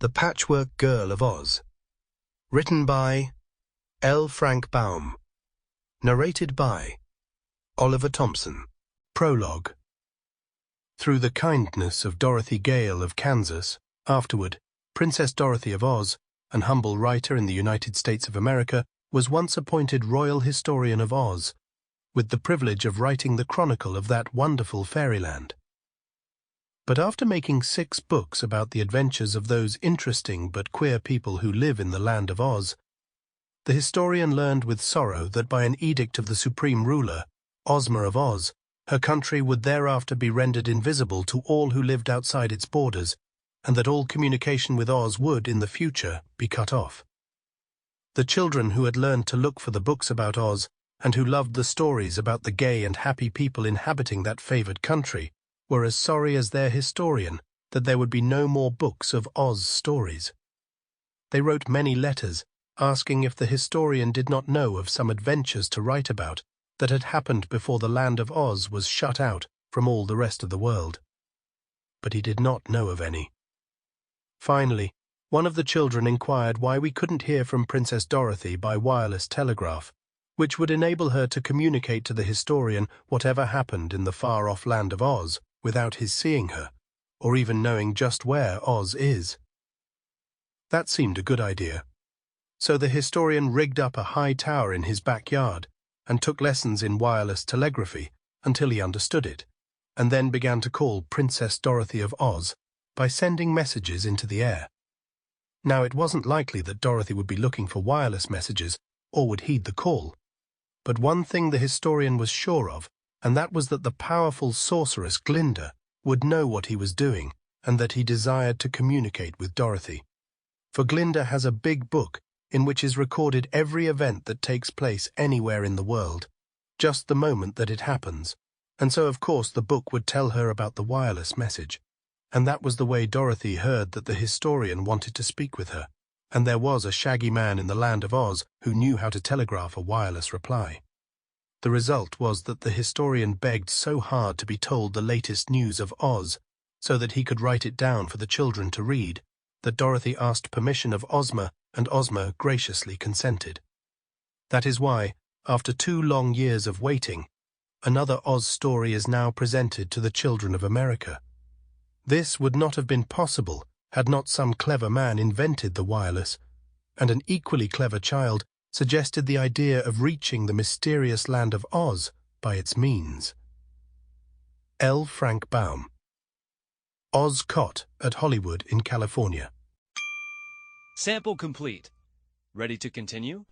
The Patchwork Girl of Oz. Written by L. Frank Baum. Narrated by Oliver Thompson. Prologue. Through the kindness of Dorothy Gale of Kansas, afterward Princess Dorothy of Oz, an humble writer in the United States of America, was once appointed Royal Historian of Oz, with the privilege of writing the chronicle of that wonderful fairyland. But after making 6 books about the adventures of those interesting but queer people who live in the land of Oz, the historian learned with sorrow that by an edict of the supreme ruler, Ozma of Oz, her country would thereafter be rendered invisible to all who lived outside its borders, and that all communication with Oz would, in the future, be cut off. The children who had learned to look for the books about Oz, and who loved the stories about the gay and happy people inhabiting that favored country, were as sorry as their historian that there would be no more books of Oz stories. They wrote many letters, asking if the historian did not know of some adventures to write about that had happened before the land of Oz was shut out from all the rest of the world. But he did not know of any. Finally, one of the children inquired why we couldn't hear from Princess Dorothy by wireless telegraph, which would enable her to communicate to the historian whatever happened in the far-off land of Oz without his seeing her, or even knowing just where Oz is. That seemed a good idea. So the historian rigged up a high tower in his backyard and took lessons in wireless telegraphy until he understood it, and then began to call Princess Dorothy of Oz by sending messages into the air. Now, it wasn't likely that Dorothy would be looking for wireless messages or would heed the call. But one thing the historian was sure of, and that was that the powerful sorceress Glinda would know what he was doing and that he desired to communicate with Dorothy. For Glinda has a big book in which is recorded every event that takes place anywhere in the world, just the moment that it happens, and so of course the book would tell her about the wireless message. And that was the way Dorothy heard that the historian wanted to speak with her, and there was a shaggy man in the land of Oz who knew how to telegraph a wireless reply. The result was that the historian begged so hard to be told the latest news of Oz, so that he could write it down for the children to read, that Dorothy asked permission of Ozma, and Ozma graciously consented. That is why, after 2 long years of waiting, another Oz story is now presented to the children of America. This would not have been possible had not some clever man invented the wireless, and an equally clever child suggested the idea of reaching the mysterious land of Oz by its means. L. Frank Baum. Oz Cot at Hollywood in California. Sample complete. Ready to continue?